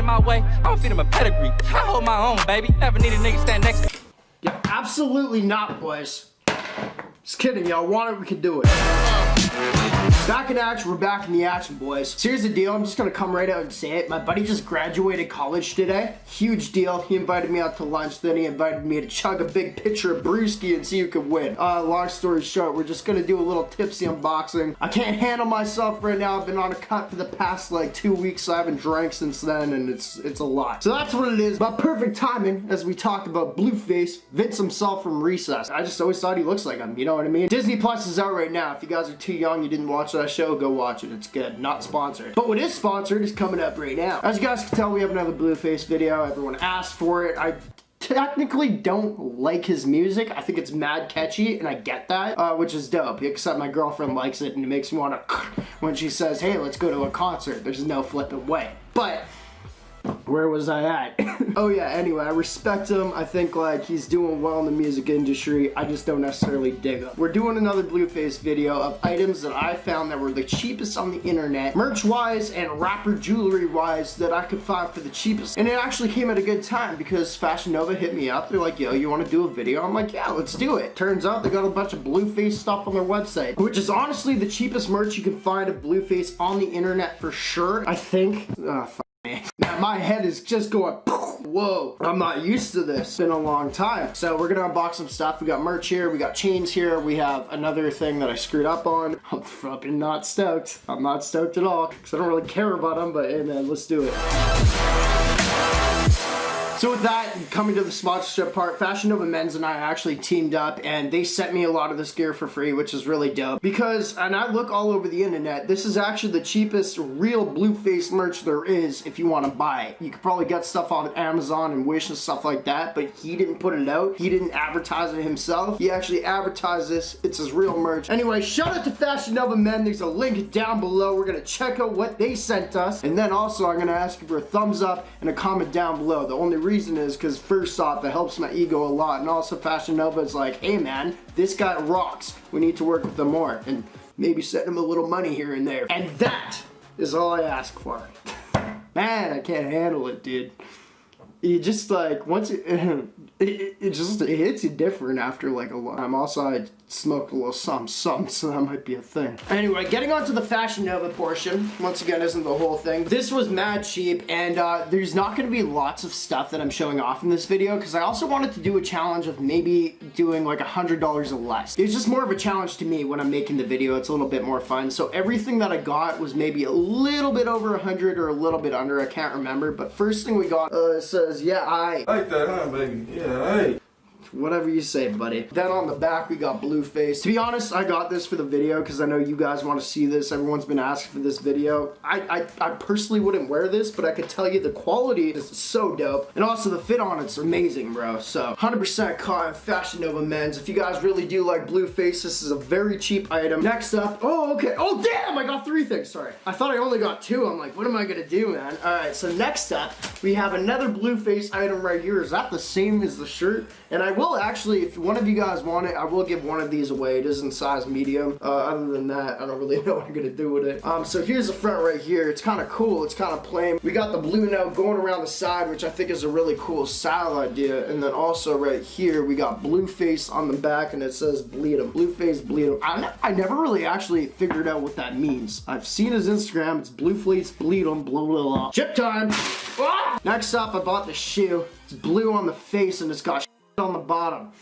in my way, I'ma feed him a pedigree. I hold my own, baby. Never need a nigga stand next to me. Yeah, absolutely not, boys. Just kidding, y'all want it, we can do it. Back in action, we're back in the action, boys. So here's the deal, I'm just gonna come right out and say it. My buddy just graduated college today. Huge deal. He invited me out to lunch, then he invited me to chug a big pitcher of brewski and see who could win. Long story short, we're just gonna do a little tipsy unboxing. I can't handle myself right now. I've been on a cut for the past like 2 weeks, so I haven't drank since then, and it's a lot. So that's what it is. But perfect timing, as we talked about Blueface, Vince himself from Recess. I just always thought he looks like him, you know what I mean? Disney Plus is out right now. If you guys are too young, you didn't watch that show, go watch it. It's good. Not sponsored. But what is sponsored is coming up right now. As you guys can tell, we have another Blueface video. Everyone asked for it. I technically don't like his music. I think it's mad catchy, and I get that, which is dope, except my girlfriend likes it, and it makes me want to when she says, hey, let's go to a concert. There's no flipping way. But where was I at? Oh yeah, anyway, I respect him. I think like he's doing well in the music industry. I just don't necessarily dig him. We're doing another Blueface video of items that I found that were the cheapest on the internet, merch-wise and rapper jewelry-wise, that I could find for the cheapest. And it actually came at a good time because fashionNova hit me up. They're like, yo, you want to do a video? I'm like, yeah, let's do it. Turns out they got a bunch of Blueface stuff on their website, which is honestly the cheapest merch you can find of Blueface on the internet for sure. I think. Now my head is just going, whoa, I'm not used to this. It's been a long time. So we're gonna unbox some stuff. We got merch here, we got chains here, we have another thing that I screwed up on. I'm fucking not stoked. I'm not stoked at all, because I don't really care about them, but hey man, let's do it. So with that, coming to the sponsorship part, fashionNova Men's and I actually teamed up, and they sent me a lot of this gear for free, which is really dope. Because, and I look all over the internet, this is actually the cheapest real Blueface merch there is if you want to buy it. You could probably get stuff on Amazon and Wish and stuff like that, but he didn't put it out. He didn't advertise it himself. He actually advertised this. It's his real merch. Anyway, shout out to fashionNova Men. There's a link down below. We're going to check out what they sent us. And then also, I'm going to ask you for a thumbs up and a comment down below. The only reason is because first off, it helps my ego a lot, and also fashionNova is like, hey man, this guy rocks, we need to work with him more, and maybe send him a little money here and there. And that is all I ask for. Man, I can't handle it, dude. You just like, once it hits you different after like a long time. Also, I smoked a little something, so that might be a thing. Anyway, getting on to the fashionNova portion, once again, isn't the whole thing. This was mad cheap, and there's not going to be lots of stuff that I'm showing off in this video, because I also wanted to do a challenge of maybe doing like $100 or less. It's just more of a challenge to me when I'm making the video. It's a little bit more fun. So everything that I got was maybe a little bit over 100 or a little bit under, I can't remember, but first thing we got, it says, yeah, I like that, huh, baby? Yeah, hey. Whatever you say, buddy. Then on the back, we got Blueface. To be honest, I got this for the video because I know you guys want to see this. Everyone's been asking for this video. I personally wouldn't wear this, but I could tell you the quality is so dope. And also the fit on it's amazing, bro. So 100% cotton, fashionNova Men's. If you guys really do like Blueface, this is a very cheap item. Next up, oh, okay. Oh, damn, I got 3 things. Sorry. I thought I only got 2. I'm like, what am I going to do, man? All right, so next up, we have another Blueface item right here. Is that the same as the shirt? And I will actually, if one of you guys want it, I will give one of these away. It is in size medium. Other than that, I don't really know what I'm gonna do with it. So here's the front right here. It's kind of cool. It's kind of plain. We got the blue note going around the side, which I think is a really cool style idea. And then also right here, we got Blueface on the back, and it says bleed him. Blueface, bleed him. I never really actually figured out what that means. I've seen his Instagram. It's Blueface, bleed him, blah, blah, blah. Chip time. Ah! Next up, I bought the shoe. It's blue on the face, and it's got on the bottom.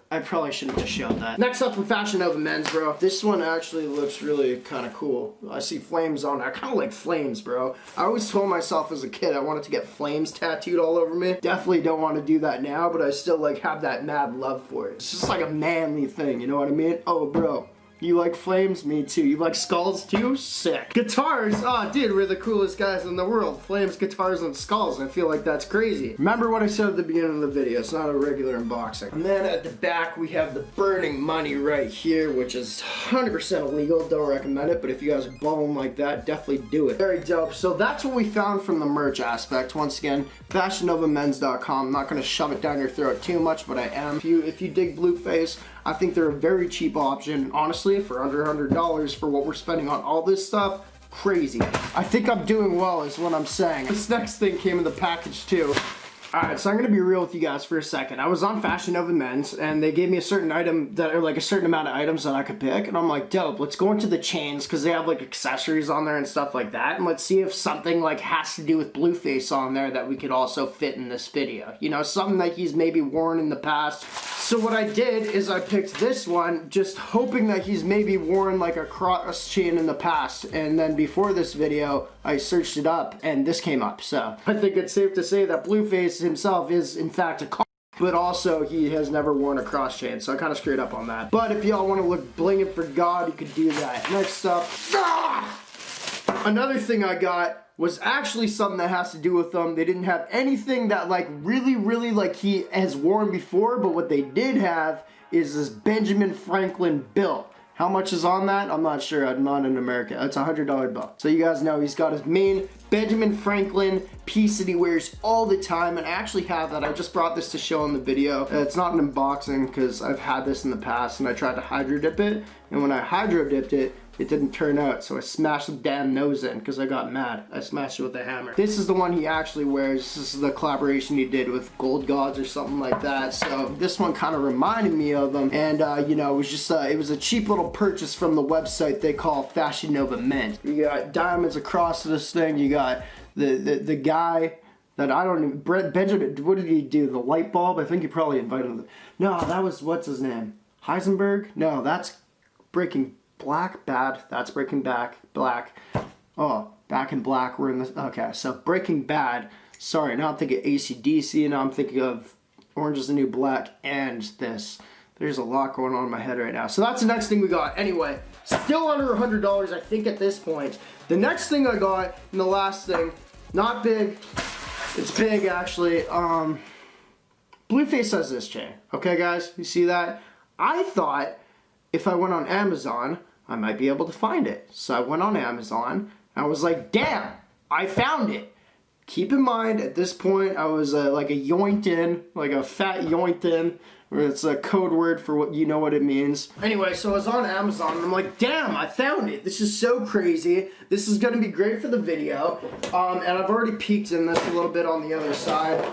I probably shouldn't have showed that. Next up from fashionNova Men's, bro. This one actually looks really kind of cool. I see flames on it. I kind of like flames, bro. I always told myself as a kid I wanted to get flames tattooed all over me. Definitely don't want to do that now, but I still like have that mad love for it. It's just like a manly thing, you know what I mean? Oh, bro. You like flames? Me too. You like skulls too? Sick. Guitars? Oh, dude, we're the coolest guys in the world. Flames, guitars, and skulls. I feel like that's crazy. Remember what I said at the beginning of the video. It's not a regular unboxing. And then at the back, we have the burning money right here, which is 100% illegal. Don't recommend it, but if you guys are balling like that, definitely do it. Very dope. So that's what we found from the merch aspect. Once again, fashionNovaMens.com. I'm not going to shove it down your throat too much, but I am. If you dig Blueface, I think they're a very cheap option. Honestly, for under $100 for what we're spending on all this stuff, crazy. I think I'm doing well is what I'm saying. This next thing came in the package too. Alright, so I'm gonna be real with you guys for a second. I was on fashionNova Men's and they gave me a certain item that are like a certain amount of items that I could pick, and I'm like, dope, let's go into the chains because they have like accessories on there and stuff like that, and let's see if something like has to do with Blueface on there that we could also fit in this video. You know, something that he's maybe worn in the past. So what I did is I picked this one, just hoping that he's maybe worn like a cross chain in the past, and then before this video, I searched it up and this came up. So I think it's safe to say that Blueface himself is in fact a but also he has never worn a cross chain, so I kind of screwed up on that. But if y'all want to look blinging for God, you could do that. Next up, another thing I got was actually something that has to do with them. They didn't have anything that like really like he has worn before, but what they did have is this Benjamin Franklin bill. How much is on that? I'm not sure. I'm not in America. It's a $100 bill. So you guys know he's got his main Benjamin Franklin piece that he wears all the time, and I actually have that. I just brought this to show in the video. It's not an unboxing because I've had this in the past and I tried to hydro dip it, and when I hydro dipped it, it didn't turn out, so I smashed the damn nose in because I got mad. I smashed it with a hammer. This is the one he actually wears. This is the collaboration he did with Gold Gods or something like that. So this one kind of reminded me of them, and you know, it was just it was a cheap little purchase from the website they call fashionNova Men. You got diamonds across this thing. You got the guy that I don't even, Benjamin, what did he do? The light bulb? I think he probably invited him. No, that was, what's his name? Heisenberg? No, that's Breaking Black, bad. That's Breaking Back, Black. Oh, Back in Black, we're in this. Okay, so Breaking Bad. Sorry, now I'm thinking AC/DC, now I'm thinking of Orange is the New Black and this. There's a lot going on in my head right now. So that's the next thing we got. Anyway, still under $100, I think, at this point. The next thing I got, and the last thing, not big. It's big, actually. Blueface has this chain. Okay, guys? You see that? I thought if I went on Amazon, I might be able to find it. So I went on Amazon, and I was like, damn, I found it. Keep in mind, at this point, I was like a yoinked in, like a fat yoinked in, or it's a code word for what, you know what it means. Anyway, so I was on Amazon, and I'm like, damn, I found it. This is so crazy. This is gonna be great for the video. And I've already peeked in this a little bit on the other side,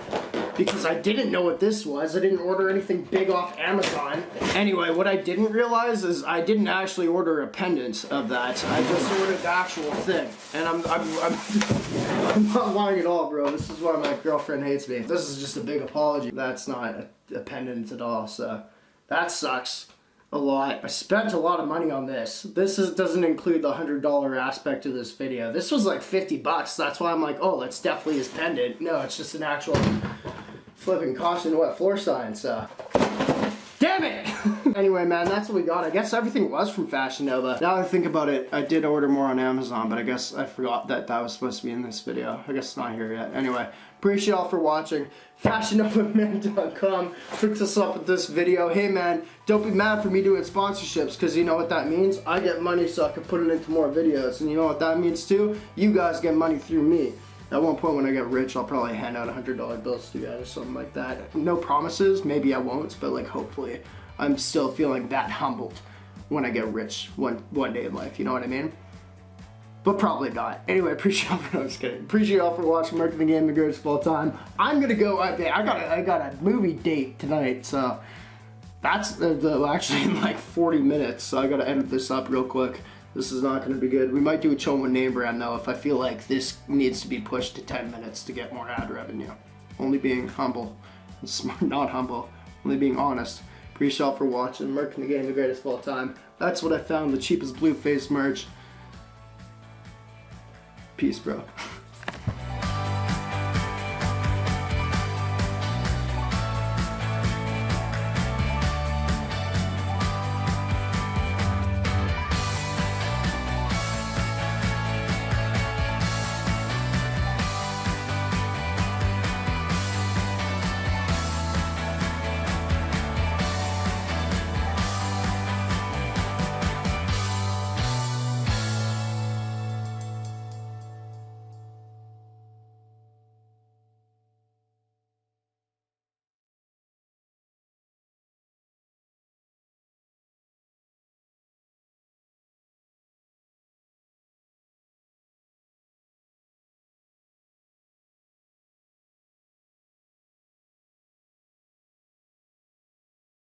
because I didn't know what this was. I didn't order anything big off Amazon. Anyway, what I didn't realize is I didn't actually order a pendant of that. I just ordered the actual thing. And I'm not lying at all, bro. This is why my girlfriend hates me. This is just a big apology. That's not a pendant at all, so that sucks a lot. I spent a lot of money on this. This doesn't include the $100 aspect of this video. This was like 50 bucks. That's why I'm like, oh, that's definitely his pendant. No, it's just an actual flipping caution wet floor sign, so. Damn it! Anyway, man, that's what we got. I guess everything was from fashionNova. Now that I think about it, I did order more on Amazon, but I guess I forgot that that was supposed to be in this video. I guess it's not here yet. Anyway, appreciate y'all for watching. fashionNovaMen.com hooked us up with this video. Hey, man, don't be mad for me doing sponsorships, because you know what that means? I get money so I can put it into more videos, and you know what that means too? You guys get money through me. At one point when I get rich, I'll probably hand out $100 bills to you guys or something like that. No promises, maybe I won't, but like hopefully. I'm still feeling that humbled when I get rich one day in life, you know what I mean? But probably not. Anyway, appreciate y'all for, no, I'm just kidding. Appreciate y'all for watching Mark the Game, the greatest of all time. I'm gonna go, I got a movie date tonight, so that's actually in like 40 minutes, so I gotta edit this up real quick. This is not going to be good. We might do a chill with NameBran though if I feel like this needs to be pushed to 10 minutes to get more ad revenue. Only being humble. Smart, not humble. Only being honest. Appreciate y'all for watching. Mark the Game, the greatest of all time. That's what I found. The cheapest Blueface merch. Peace, bro.